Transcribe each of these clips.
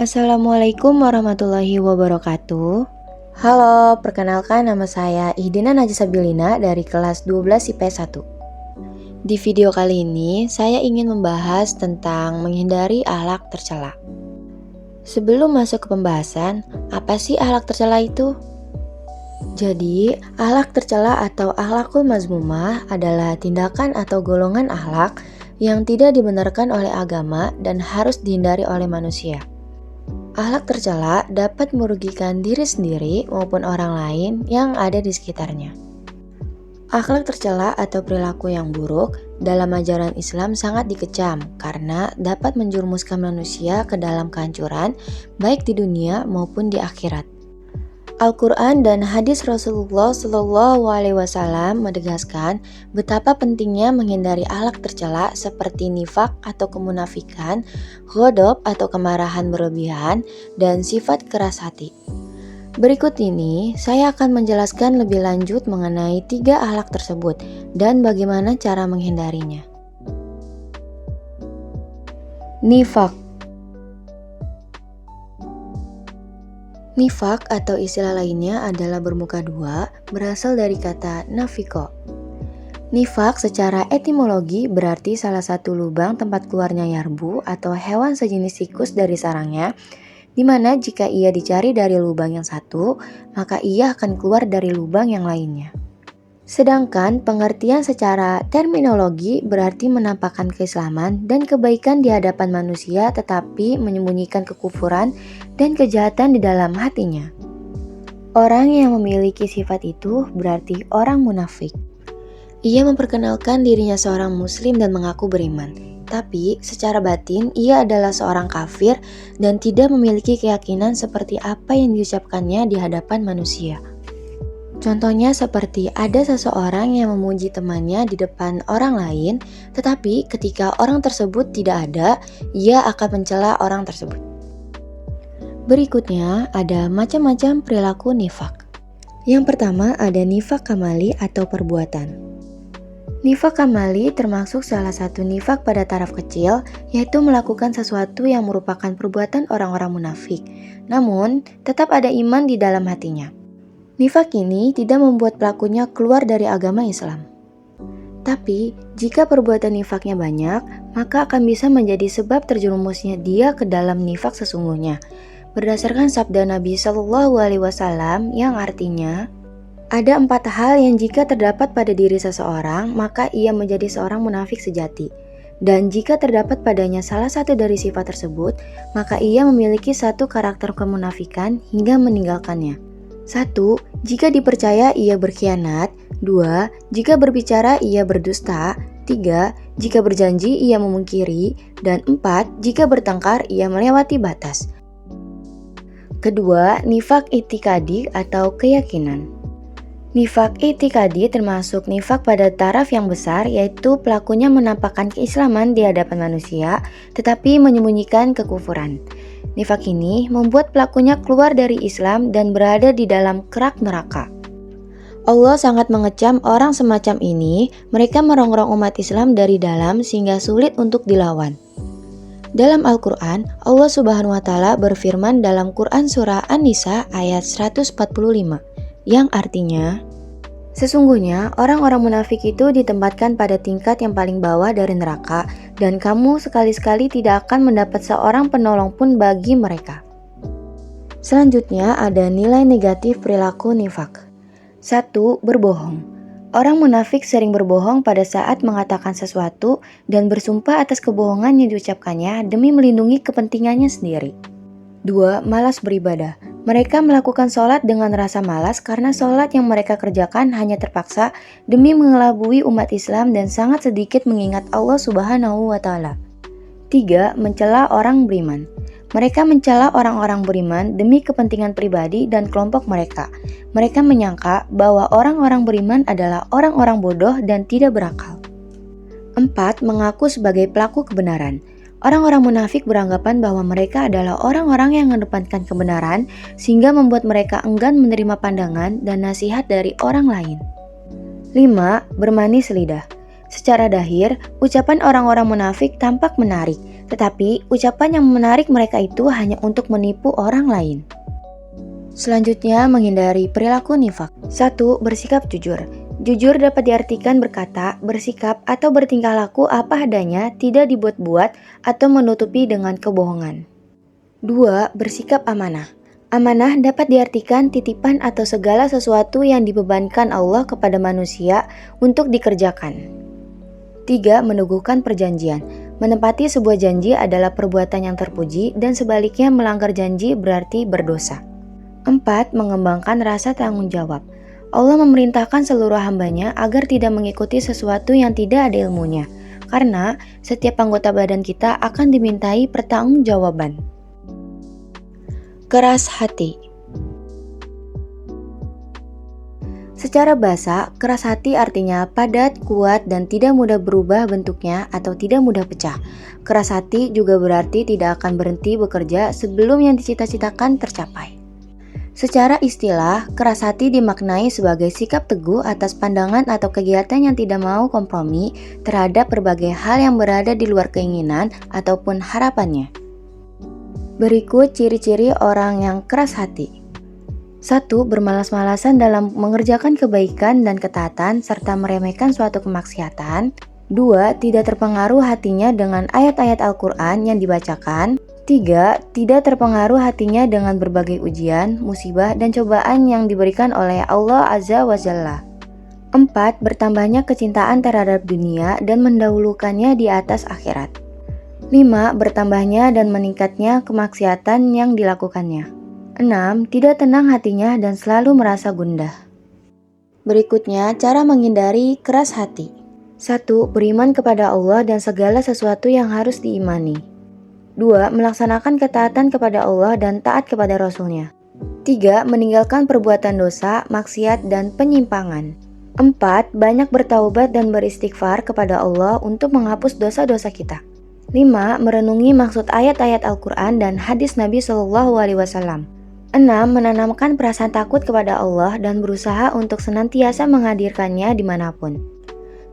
Assalamualaikum warahmatullahi wabarakatuh. Halo, perkenalkan nama saya Ihdina Najisabilina dari kelas 12 IPS 1. Di video kali ini, saya ingin membahas tentang menghindari akhlak tercela. Sebelum masuk ke pembahasan, apa sih akhlak tercela itu? Jadi, akhlak tercela atau akhlakul mazmumah adalah tindakan atau golongan akhlak yang tidak dibenarkan oleh agama dan harus dihindari oleh manusia. Akhlak tercela dapat merugikan diri sendiri maupun orang lain yang ada di sekitarnya. Akhlak tercela atau perilaku yang buruk dalam ajaran Islam sangat dikecam karena dapat menjerumuskan manusia ke dalam kehancuran baik di dunia maupun di akhirat. Al-Quran dan hadis Rasulullah SAW menegaskan betapa pentingnya menghindari akhlak tercela seperti nifak atau kemunafikan, ghadab atau kemarahan berlebihan, dan sifat keras hati. Berikut ini saya akan menjelaskan lebih lanjut mengenai 3 akhlak tersebut dan bagaimana cara menghindarinya. Nifak. Nifak atau istilah lainnya adalah bermuka dua, berasal dari kata nafiko. Nifak secara etimologi berarti salah satu lubang tempat keluarnya yarbu atau hewan sejenis tikus dari sarangnya, di mana jika ia dicari dari lubang yang satu, maka ia akan keluar dari lubang yang lainnya. Sedangkan pengertian secara terminologi berarti menampakkan keislaman dan kebaikan di hadapan manusia tetapi menyembunyikan kekufuran dan kejahatan di dalam hatinya. Orang yang memiliki sifat itu berarti orang munafik. Ia memperkenalkan dirinya seorang muslim dan mengaku beriman, tapi secara batin ia adalah seorang kafir dan tidak memiliki keyakinan seperti apa yang diucapkannya di hadapan manusia. Contohnya seperti ada seseorang yang memuji temannya di depan orang lain, tetapi ketika orang tersebut tidak ada, ia akan mencela orang tersebut. Berikutnya ada macam-macam perilaku nifak. Yang pertama ada nifak kamali atau perbuatan. Nifak kamali termasuk salah satu nifak pada taraf kecil, yaitu melakukan sesuatu yang merupakan perbuatan orang-orang munafik, namun tetap ada iman di dalam hatinya. Nifak ini tidak membuat pelakunya keluar dari agama Islam. Tapi, jika perbuatan nifaknya banyak, maka akan bisa menjadi sebab terjerumusnya dia ke dalam nifak sesungguhnya. Berdasarkan sabda Nabi SAW yang artinya, ada 4 hal yang jika terdapat pada diri seseorang, maka ia menjadi seorang munafik sejati. Dan jika terdapat padanya salah satu dari sifat tersebut, maka ia memiliki satu karakter kemunafikan hingga meninggalkannya. 1. Jika dipercaya ia berkhianat. 2. Jika berbicara ia berdusta. 3. Jika berjanji ia memungkiri. Dan 4. Jika bertengkar ia melewati batas. Kedua, nifak itikadi atau keyakinan. Nifak itikadi termasuk nifak pada taraf yang besar, yaitu pelakunya menampakkan keislaman di hadapan manusia tetapi menyembunyikan kekufuran. Nifak ini membuat pelakunya keluar dari Islam dan berada di dalam kerak neraka. Allah sangat mengecam orang semacam ini, mereka merongrong umat Islam dari dalam sehingga sulit untuk dilawan. Dalam Al-Quran, Allah Subhanahu wa Ta'ala berfirman dalam Quran Surah An-Nisa ayat 145, yang artinya, sesungguhnya orang-orang munafik itu ditempatkan pada tingkat yang paling bawah dari neraka dan kamu sekali-sekali tidak akan mendapat seorang penolong pun bagi mereka. Selanjutnya ada nilai negatif perilaku nifak. 1. Berbohong. Orang munafik sering berbohong pada saat mengatakan sesuatu dan bersumpah atas kebohongan yang diucapkannya demi melindungi kepentingannya sendiri. 2. Malas beribadah. Mereka melakukan sholat dengan rasa malas karena sholat yang mereka kerjakan hanya terpaksa demi mengelabui umat Islam dan sangat sedikit mengingat Allah Subhanahu wa Ta'ala. 3. Mencela orang beriman. Mereka mencela orang-orang beriman demi kepentingan pribadi dan kelompok mereka. Mereka menyangka bahwa orang-orang beriman adalah orang-orang bodoh dan tidak berakal. 4. Mengaku sebagai pelaku kebenaran. Orang-orang munafik beranggapan bahwa mereka adalah orang-orang yang mengedepankan kebenaran sehingga membuat mereka enggan menerima pandangan dan nasihat dari orang lain. 5. Bermanis lidah. Secara dahir, ucapan orang-orang munafik tampak menarik, Tetapi ucapan yang menarik mereka itu hanya untuk menipu orang lain. Selanjutnya, menghindari perilaku nifak. 1. Bersikap jujur. Jujur dapat diartikan berkata, bersikap, atau bertingkah laku apa adanya, tidak dibuat-buat atau menutupi dengan kebohongan. 2. Bersikap amanah. Amanah dapat diartikan titipan atau segala sesuatu yang dibebankan Allah kepada manusia untuk dikerjakan. 3. Meneguhkan perjanjian. Menepati sebuah janji adalah perbuatan yang terpuji dan sebaliknya melanggar janji berarti berdosa. 4. Mengembangkan rasa tanggung jawab. Allah memerintahkan seluruh hambanya agar tidak mengikuti sesuatu yang tidak ada ilmunya, karena setiap anggota badan kita akan dimintai pertanggungjawaban. Keras hati. Secara bahasa, keras hati artinya padat, kuat, dan tidak mudah berubah bentuknya atau tidak mudah pecah. Keras hati juga berarti tidak akan berhenti bekerja sebelum yang dicita-citakan tercapai. Secara istilah, keras hati dimaknai sebagai sikap teguh atas pandangan atau kegiatan yang tidak mau kompromi terhadap berbagai hal yang berada di luar keinginan ataupun harapannya. Berikut ciri-ciri orang yang keras hati. 1. Bermalas-malasan dalam mengerjakan kebaikan dan ketaatan serta meremehkan suatu kemaksiatan. 2. Tidak terpengaruh hatinya dengan ayat-ayat Al-Quran yang dibacakan. 3. Tidak terpengaruh hatinya dengan berbagai ujian, musibah, dan cobaan yang diberikan oleh Allah Azza wa Jalla. 4. Bertambahnya kecintaan terhadap dunia dan mendahulukannya di atas akhirat. 5. Bertambahnya dan meningkatnya kemaksiatan yang dilakukannya. 6. Tidak tenang hatinya dan selalu merasa gundah. Berikutnya, cara menghindari keras hati. 1. Beriman kepada Allah dan segala sesuatu yang harus diimani. 2. Melaksanakan ketaatan kepada Allah dan taat kepada Rasul-Nya. 3. Meninggalkan perbuatan dosa, maksiat, dan penyimpangan. 4. Banyak bertaubat dan beristighfar kepada Allah untuk menghapus dosa-dosa kita. 5. Merenungi maksud ayat-ayat Al-Quran dan hadis Nabi SAW. 6. Menanamkan perasaan takut kepada Allah dan berusaha untuk senantiasa menghadirkannya dimanapun.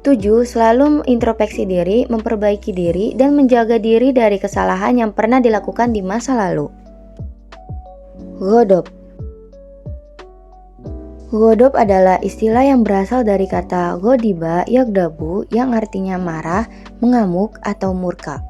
7. Selalu introspeksi diri, memperbaiki diri, dan menjaga diri dari kesalahan yang pernah dilakukan di masa lalu. Ghodab. Ghodab adalah istilah yang berasal dari kata ghodiba yagdabu yang artinya marah, mengamuk, atau murka.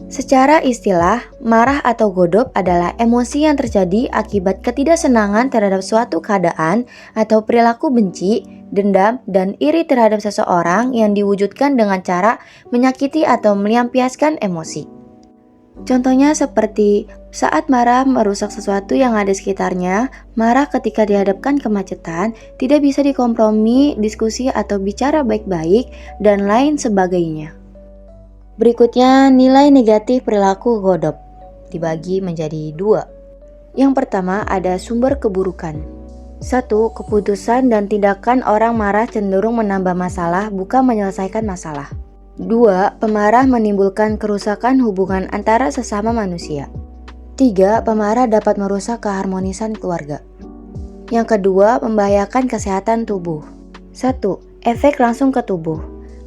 Secara istilah, marah atau ghodab adalah emosi yang terjadi akibat ketidaksenangan terhadap suatu keadaan atau perilaku benci, dendam, dan iri terhadap seseorang yang diwujudkan dengan cara menyakiti atau melampiaskan emosi. Contohnya seperti saat marah merusak sesuatu yang ada di sekitarnya, marah ketika dihadapkan kemacetan, tidak bisa dikompromi, diskusi atau bicara baik-baik, dan lain sebagainya. Berikutnya, nilai negatif perilaku ghodab dibagi menjadi 2. Yang pertama ada sumber keburukan. 1. Keputusan dan tindakan orang marah cenderung menambah masalah bukan menyelesaikan masalah. 2. Pemarah menimbulkan kerusakan hubungan antara sesama manusia. 3. Pemarah dapat merusak keharmonisan keluarga. Yang kedua, membahayakan kesehatan tubuh. 1. Efek langsung ke tubuh.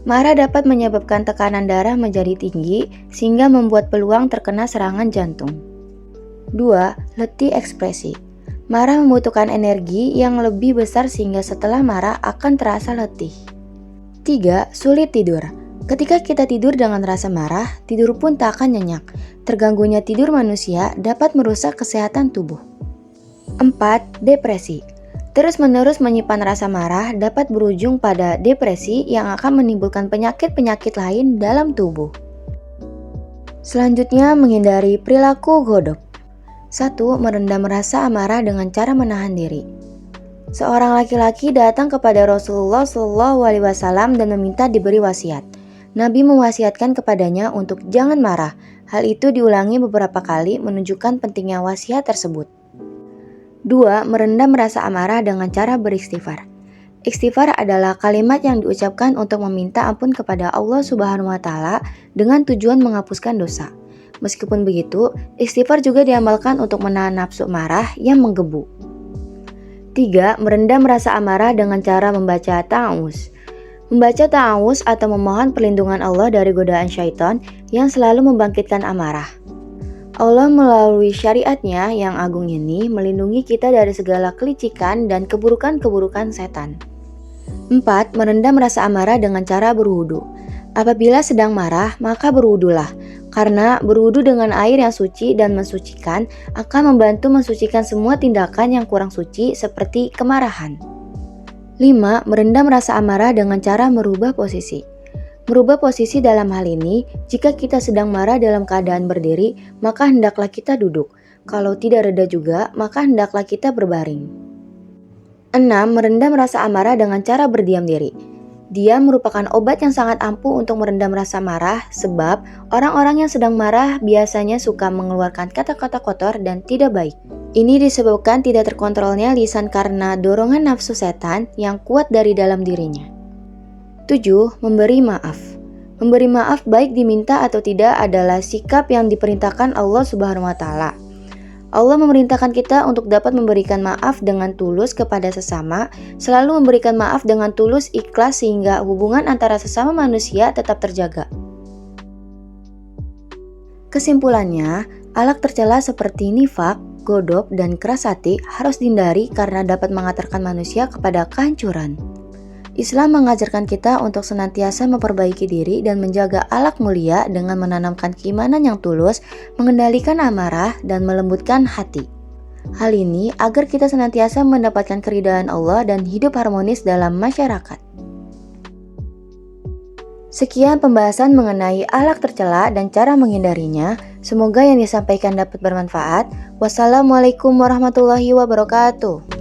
Marah dapat menyebabkan tekanan darah menjadi tinggi sehingga membuat peluang terkena serangan jantung. 2. Letih ekspresi. Marah membutuhkan energi yang lebih besar sehingga setelah marah akan terasa letih. 3. Sulit tidur. Ketika kita tidur dengan rasa marah, tidur pun tak akan nyenyak. Terganggunya tidur manusia dapat merusak kesehatan tubuh. 4. Depresi. Terus-menerus menyimpan rasa marah dapat berujung pada depresi yang akan menimbulkan penyakit-penyakit lain dalam tubuh. Selanjutnya, menghindari perilaku ghodab. 1. Merendam rasa amarah dengan cara menahan diri. Seorang laki-laki datang kepada Rasulullah SAW dan meminta diberi wasiat. Nabi mewasiatkan kepadanya untuk jangan marah. Hal itu diulangi beberapa kali menunjukkan pentingnya wasiat tersebut. 2. Merendam rasa amarah dengan cara beristighfar. Istighfar adalah kalimat yang diucapkan untuk meminta ampun kepada Allah Subhanahu wa Ta'ala dengan tujuan menghapuskan dosa. Meskipun begitu, istighfar juga diamalkan untuk menahan nafsu marah yang menggebu. 3. Merendam rasa amarah dengan cara membaca ta'awuz. Membaca ta'awuz atau memohon perlindungan Allah dari godaan syaitan yang selalu membangkitkan amarah. Allah melalui syariatnya yang agung ini melindungi kita dari segala kelicikan dan keburukan-keburukan setan. 4. Merendam rasa amarah dengan cara berwudu. Apabila sedang marah, maka berwudulah, karena berwudu dengan air yang suci dan mensucikan akan membantu mensucikan semua tindakan yang kurang suci seperti kemarahan. 5. Merendam rasa amarah dengan cara merubah posisi. Merubah posisi dalam hal ini, jika kita sedang marah dalam keadaan berdiri, maka hendaklah kita duduk. Kalau tidak reda juga, maka hendaklah kita berbaring. 6. Merendam rasa amarah dengan cara berdiam diri. Diam merupakan obat yang sangat ampuh untuk merendam rasa marah, sebab orang-orang yang sedang marah biasanya suka mengeluarkan kata-kata kotor dan tidak baik. Ini disebabkan tidak terkontrolnya lisan karena dorongan nafsu setan yang kuat dari dalam dirinya. 7. Memberi maaf. Memberi maaf baik diminta atau tidak adalah sikap yang diperintahkan Allah Subhanahu wa Ta'ala. Allah memerintahkan kita untuk dapat memberikan maaf dengan tulus kepada sesama, selalu memberikan maaf dengan tulus ikhlas sehingga hubungan antara sesama manusia tetap terjaga. Kesimpulannya, akhlak tercela seperti nifak, godop, dan keras hati harus dihindari karena dapat mengantarkan manusia kepada kehancuran. Islam mengajarkan kita untuk senantiasa memperbaiki diri dan menjaga akhlak mulia dengan menanamkan keimanan yang tulus, mengendalikan amarah, dan melembutkan hati. Hal ini agar kita senantiasa mendapatkan keridhaan Allah dan hidup harmonis dalam masyarakat. Sekian pembahasan mengenai akhlak tercela dan cara menghindarinya. Semoga yang disampaikan dapat bermanfaat. Wassalamualaikum warahmatullahi wabarakatuh.